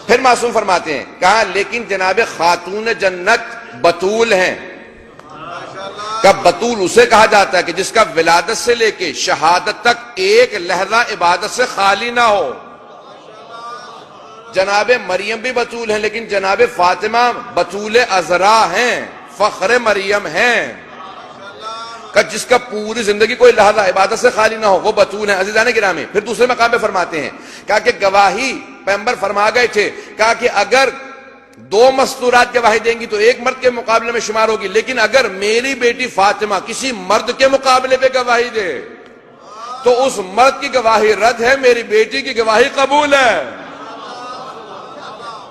پھر معصوم فرماتے ہیں، کہا لیکن جناب خاتون جنت بطول ہیں۔ کہ بطول اسے کہا جاتا ہے کہ جس کا ولادت سے لے کے شہادت تک ایک لحظہ عبادت سے خالی نہ ہو۔ جناب مریم بھی بطول ہیں، لیکن جناب فاطمہ بطول عذرا ہیں، فخر مریم ہیں۔ کہ جس کا پوری زندگی کوئی لحظہ عبادت سے خالی نہ ہو وہ بطول ہیں۔ عزیزان گرامی، پھر دوسرے مقام پہ فرماتے ہیں، کہا کہ گواہی پیغمبر فرما گئے تھے، کہا کہ اگر دو مستورات گواہی دیں گی تو ایک مرد کے مقابلے میں شمار ہوگی، لیکن اگر میری بیٹی فاطمہ کسی مرد کے مقابلے پہ گواہی دے تو اس مرد کی گواہی رد ہے، میری بیٹی کی گواہی قبول ہے۔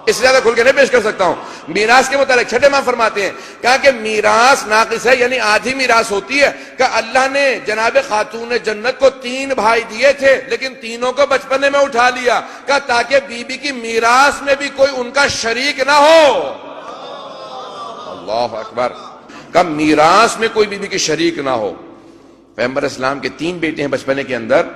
اس سے زیادہ کھل کے نہیں پیش کر سکتا ہوں۔ میراث کے متعلق چھٹے امام فرماتے ہیں، کہا کہ میراث ناقص ہے، یعنی آدھی میراث ہوتی ہے۔ کہ اللہ نے جناب خاتون جنت کو 3 بھائی دیے تھے، لیکن تینوں کو بچپنے میں اٹھا لیا، کہ تاکہ بی بی کی میراث میں بھی کوئی ان کا شریک نہ ہو۔ اللہ اکبر۔ کہ میراث میں کوئی بی بی کی شریک نہ ہو۔ پیغمبر اسلام کے 3 بیٹے ہیں بچپنے کے اندر،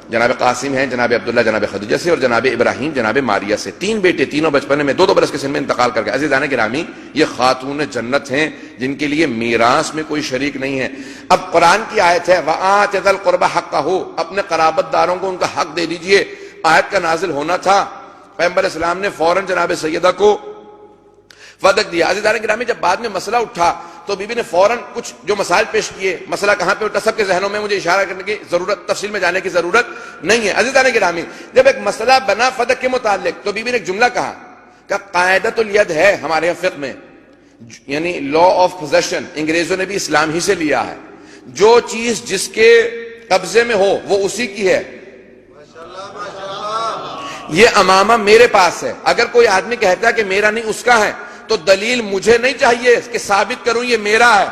جناب قاسم ہیں، جناب عبداللہ جناب خدیجہ سے، اور جناب ابراہیم جناب ماریہ سے۔ 3 بیٹے، تینوں بچپنے میں 2 برس کے سن میں انتقال کر گئے۔ عزیزان گرامی، یہ خاتون جنت ہیں جن کے لیے میراث میں کوئی شریک نہیں ہے۔ اب قرآن کی آیت ہے وَآتِ ذَا الْقُرْبَى حَقَّهُ، اپنے قرابت داروں کو ان کا حق دے دیجئے۔ آیت کا نازل ہونا تھا، پیغمبر اسلام نے فوراً جناب سیدہ کو فدق دیا۔ عزیزان گرامی، جب بعد میں مسئلہ اٹھا تو بی بی نے فوراً کچھ جو مسائل پیش کیے۔ مسئلہ کہاں پہ اٹھا سب کے ذہنوں میں، مجھے اشارہ کرنے کی ضرورت، تفصیل میں جانے کی ضرورت نہیں ہے۔ عزیزان گرامی، جب ایک مسئلہ بنا فدق کے متعلق تو بی بی نے ایک جملہ کہا کہ قاعدۃ الید ہے ہمارے فقہ میں، یعنی لا آف پوزیشن، انگریزوں نے بھی اسلام ہی سے لیا ہے، جو چیز جس کے قبضے میں ہو وہ اسی کی ہے۔ یہ امامہ میرے پاس ہے، اگر کوئی آدمی کہتا ہے کہ میرا نہیں اس کا ہے تو دلیل مجھے نہیں چاہیے کہ ثابت کروں یہ میرا ہے۔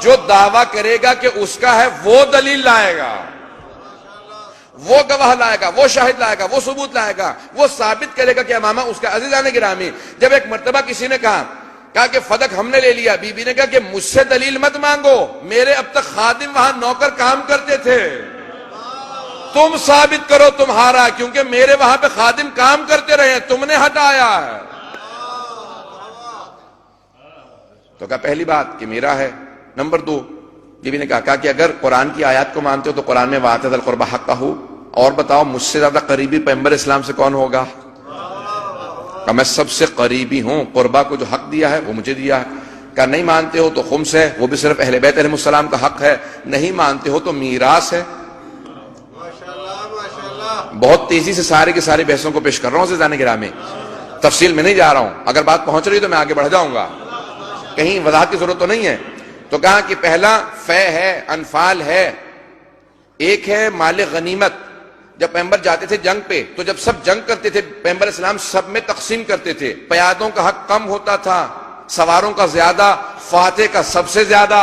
جو دعویٰ کرے گا کہ اس کا ہے وہ دلیل لائے گا، وہ گواہ لائے گا، وہ شاہد لائے گا، وہ ثبوت لائے گا، وہ ثابت کرے گا کہ امامہ اس کا۔ عزیزان گرامی، جب ایک مرتبہ کسی نے کہا کہ فدق ہم نے لے لیا، بی بی نے کہا کہ مجھ سے دلیل مت مانگو، میرے اب تک خادم وہاں نوکر کام کرتے تھے، تم ثابت کرو تمہارا، کیونکہ میرے وہاں پہ خادم کام کرتے رہے، تم نے ہٹایا ہے۔ تو کہا پہلی بات کہ میرا ہے۔ نمبر 2، یہ بھی نے کہا کہ اگر قرآن کی آیات کو مانتے ہو تو قرآن میں وَآتِ ذَا الْقُرْبَى حَقَّهُ، اور بتاؤ مجھ سے زیادہ قریبی پیغمبر اسلام سے کون ہوگا؟ کہ میں سب سے قریبی ہوں، قربہ کو جو حق دیا ہے وہ مجھے دیا ہے۔ کہ نہیں مانتے ہو تو خمس ہے، وہ بھی صرف اہل بیت علیہ السلام کا حق ہے، نہیں مانتے ہو تو میراث ہے۔ بہت تیزی سے سارے کے سارے بحثوں کو پیش کر رہا ہوں عزیزان گرامی، تفصیل میں نہیں جا رہا ہوں، اگر بات پہنچ رہی تو میں آگے بڑھ جاؤں گا، کہیں وضاحت کی ضرورت تو نہیں ہے۔ تو کہا کہ پہلا فے ہے، انفال ہے، ایک ہے مال غنیمت۔ جب پیغمبر جاتے تھے جنگ پہ تو جب سب جنگ کرتے تھے پیغمبر اسلام سب میں تقسیم کرتے تھے، پیادوں کا حق کم ہوتا تھا، سواروں کا زیادہ، فاتح کا سب سے زیادہ،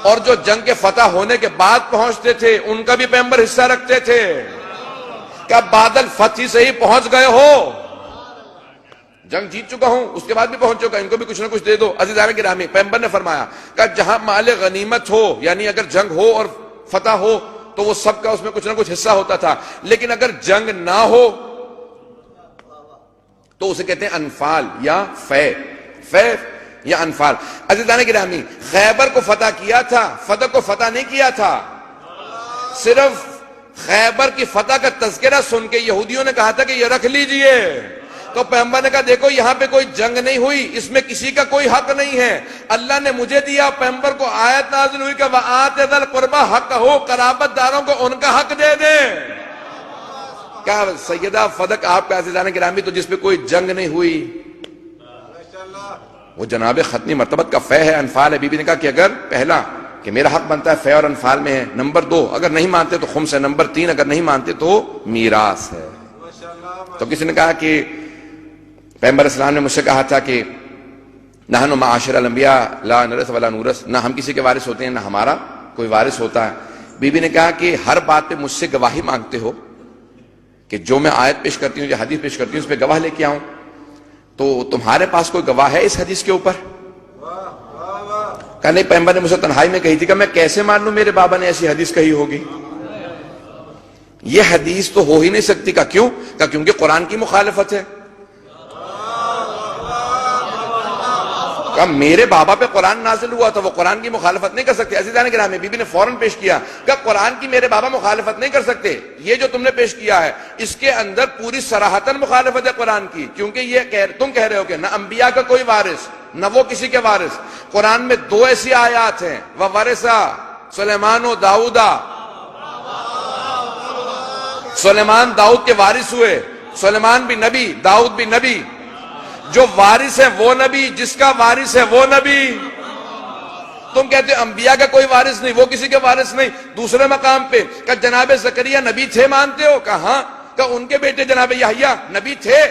اور جو جنگ کے فتح ہونے کے بعد پہنچتے تھے ان کا بھی پیغمبر حصہ رکھتے تھے۔ کیا بعد الفتح سے ہی پہنچ گئے ہو؟ جنگ جیت چکا ہوں اس کے بعد بھی پہنچ چکا، ان کو بھی کچھ نہ کچھ دے دو۔ عزیزان گرامی، پیغمبر نے فرمایا کہ جہاں مال غنیمت ہو، یعنی اگر جنگ ہو اور فتح ہو تو وہ سب کا اس میں کچھ نہ کچھ حصہ ہوتا تھا، لیکن اگر جنگ نہ ہو تو اسے کہتے ہیں انفال یا فے یا انفال۔ عزیزان گرامی، خیبر کو فتح کیا تھا، فتح کو فتح نہیں کیا تھا، صرف خیبر کی فتح کا تذکرہ سن کے یہودیوں نے کہا تھا کہ یہ رکھ لیجئے، تو پیغمبر نے کہا دیکھو یہاں پہ کوئی جنگ نہیں ہوئی، اس میں کسی کا کوئی حق نہیں ہے، اللہ نے مجھے دیا۔ پیغمبر کو آیت نازل ہوئی کہ وَآتِ ذَا الْقُرْبَى حَقَّهُ، قرابت داروں کو ان کا حق دے دیں۔ کیا سیدہ فدق آپ کا عزیزان گرامی تو جس پہ کوئی جنگ نہیں ہوئی، وہ جناب ختمی مرتبت کا فے ہے، انفال ہے۔ بی بی نے کہا کہ اگر پہلا کہ میرا حق بنتا ہے فے اور انفال میں ہے، نمبر 2 اگر نہیں مانتے تو خمس ہے، نمبر 3 اگر نہیں مانتے تو میراث ہے۔ تو کسی نے کہا کہ پیغمبر اسلام نے مجھ سے کہا تھا کہ نحن معاشر الانبیاء لا نرث ولا نورث، نہ ہم کسی کے وارث ہوتے ہیں نہ ہمارا کوئی وارث ہوتا ہے۔ بی بی نے کہا کہ ہر بات پہ مجھ سے گواہی مانگتے ہو کہ جو میں آیت پیش کرتی ہوں جو حدیث پیش کرتی ہوں اس پہ گواہ لے کے آؤں، تو تمہارے پاس کوئی گواہ ہے اس حدیث کے اوپر؟ کہا نہیں، پیغمبر نے مجھ سے تنہائی میں کہی تھی کہ میں کیسے مان لوں میرے بابا نے ایسی حدیث کہی ہوگی، یہ حدیث تو ہو ہی نہیں سکتی۔ کہا کیوں؟ کہا کیونکہ قرآن کی مخالفت ہے۔ کہا میرے بابا پہ قرآن نازل ہوا تھا، وہ قرآن کی مخالفت نہیں کر سکتے۔ عزیزان گرامی، بی بی نے فوراً پیش کیا کہ قرآن کی میرے بابا مخالفت نہیں کر سکتے، یہ جو تم نے پیش کیا ہے اس کے اندر پوری صراحتاً مخالفت ہے قرآن کی، کیونکہ یہ تم کہہ رہے ہو کہ نہ انبیاء کا کوئی وارث نہ وہ کسی کے وارث۔ قرآن میں 2 ایسی آیات ہیں، وَوَرِثَ سلیمان و داؤدا، سلیمان داؤد کے وارث ہوئے، سلیمان بھی نبی داؤد بھی نبی، جو وارث ہے وہ نبی، جس کا وارث ہے وہ نبی۔ تم کہتے ہو انبیاء کا کوئی وارث نہیں، وہ کسی کے وارث نہیں۔ دوسرے مقام پہ کہ جناب زکریہ نبی تھے مانتے ہو؟ کہا ہاں۔ کہ ان کے بیٹے جناب یحییٰ نبی تھے؟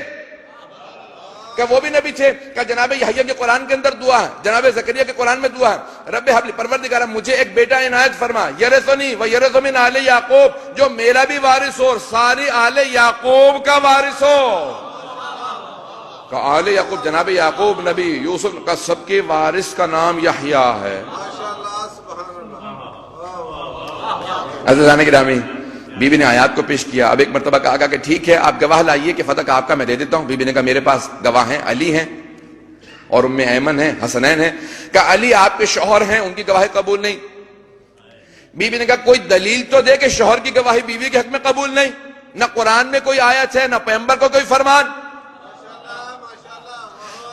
کہ وہ بھی نبی تھے؟ کہ جناب یحییٰ کے قرآن کے اندر دعا ہے، جناب زکریہ کے قرآن میں دعا ہے، رب حب لی، پروردگارا مجھے ایک بیٹا عنایت فرما، یرثنی و یرث من آل یعقوب، جو میرا بھی وارث ہو اور ساری آل یعقوب کا وارث ہو۔ کہ آل یعقوب جناب یعقوب نبی، یوسف کا، سب کے وارث کا نام یحییٰ ہے۔ عزیزان گرامی، بی بی نے آیات کو پیش کیا۔ اب ایک مرتبہ کہا کہ ٹھیک ہے آپ گواہ لائیے کہ فتح کا آپ کا میں دے دیتا ہوں۔ بی بی نے کہا میرے پاس گواہ ہیں، علی ہیں اور ام ایمن ہیں، حسنین ہیں۔ کہ علی آپ کے شوہر ہیں، ان کی گواہی قبول نہیں۔ بی بی نے کہا کوئی دلیل تو دے کہ شوہر کی گواہی بیوی کے حق میں قبول نہیں، نہ قرآن میں کوئی آیت ہے نہ پیغمبر کو کوئی فرمان۔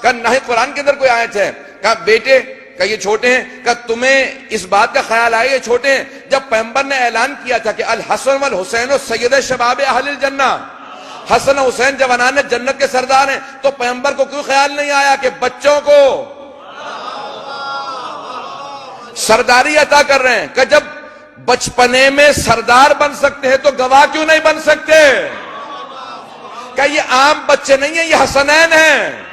کہ نہ ہی قرآن کے اندر کوئی آیت ہے۔ کہا بیٹے، کہ یہ چھوٹے ہیں، کہ تمہیں اس بات کا خیال آئے یہ چھوٹے ہیں، جب پیغمبر نے اعلان کیا تھا کہ الحسن والحسین سید شباب اہل الجنہ، حسن و حسین جوانان جنت کے سردار ہیں، تو پیغمبر کو کوئی خیال نہیں آیا کہ بچوں کو سرداری عطا کر رہے ہیں؟ کہ جب بچپنے میں سردار بن سکتے ہیں تو گواہ کیوں نہیں بن سکتے؟ کہ یہ عام بچے نہیں ہیں، یہ حسنین ہیں۔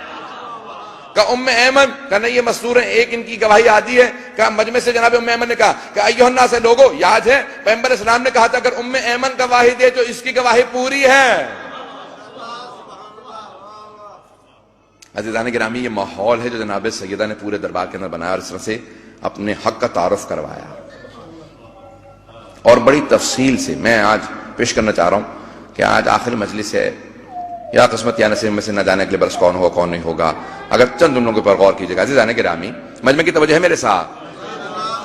کہ ام ایمن، کہ نہیں یہ مستور ہیں، ایک ان کی گواہی آدھی ہے۔ کہ مجمع سے جناب ام ایمن نے کہا کہ ایھا الناس سے لوگوں، یاد ہے پیغمبر اسلام نے کہا تھا اگر ام ایمن گواہی دے تو اس کی گواہی پوری ہے۔ عزیزان گرامی، یہ ماحول ہے جو جناب سیدہ نے پورے دربار کے اندر بنایا اور اس طرح سے اپنے حق کا تعارف کروایا، اور بڑی تفصیل سے میں آج پیش کرنا چاہ رہا ہوں کہ آج آخری مجلس ہے، یا قسمت یا نصیب میں سے نہ جانے اگلے برس کون ہوگا کون نہیں ہوگا، اگر چند جملوں کے پر غور کیجیے گا۔ عزیزان گرامی، مجمع کی توجہ ہے میرے ساتھ۔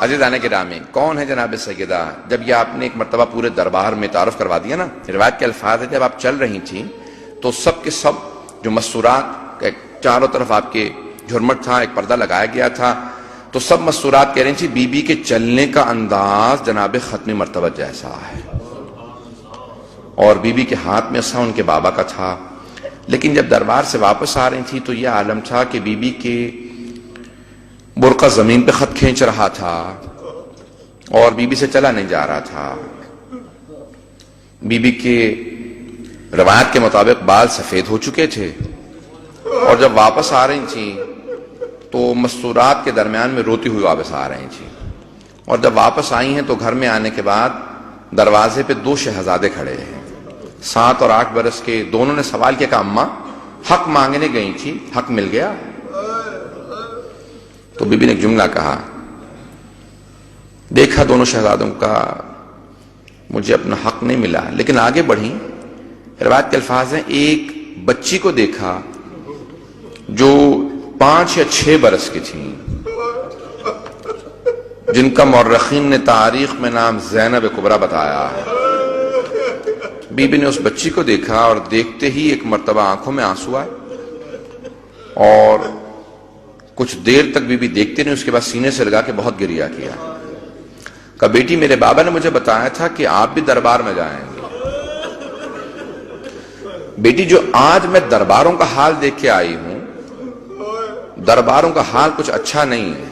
عزیزان گرامی، کون ہے جناب سیدہ؟ جب یہ آپ نے ایک مرتبہ پورے دربار میں تعارف کروا دیا نا، روایت کے الفاظ ہے جب آپ چل رہی تھیں تو سب کے سب جو مستورات، چاروں طرف آپ کے جھرمٹ تھا، ایک پردہ لگایا گیا تھا، تو سب مستورات کہہ رہی تھی بی بی کے چلنے کا انداز جناب ختم مرتبہ جیسا ہے، اور بی بی کے ہاتھ میں عصا ان کے بابا کا تھا۔ لیکن جب دربار سے واپس آ رہی تھی تو یہ عالم تھا کہ بی بی کے برقع زمین پہ خط کھینچ رہا تھا اور بی بی سے چلا نہیں جا رہا تھا۔ بی بی کے روایت کے مطابق بال سفید ہو چکے تھے، اور جب واپس آ رہی تھیں تو مستورات کے درمیان میں روتی ہوئی واپس آ رہی تھیں، اور جب واپس آئی ہیں تو گھر میں آنے کے بعد دروازے پہ 2 شہزادے کھڑے ہیں، 7 اور 8 برس کے۔ دونوں نے سوال کیا کہ اماں حق مانگنے گئی تھی، حق مل گیا؟ تو بی بی نے ایک جملہ کہا، دیکھا دونوں شہزادوں کا، مجھے اپنا حق نہیں ملا، لیکن آگے بڑھی۔ روایت کے الفاظ ہیں ایک بچی کو دیکھا جو 5 یا 6 برس کی تھی، جن کا مورخین نے تاریخ میں نام زینب کبریٰ بتایا ہے۔ بی بی نے اس بچی کو دیکھا اور دیکھتے ہی ایک مرتبہ آنکھوں میں آنسو آئے، اور کچھ دیر تک بی بی دیکھتے نہیں، اس کے بعد سینے سے لگا کے بہت گریہ کیا۔ کہا بیٹی میرے بابا نے مجھے بتایا تھا کہ آپ بھی دربار میں جائیں گے، بیٹی جو آج میں درباروں کا حال دیکھ کے آئی ہوں، درباروں کا حال کچھ اچھا نہیں ہے۔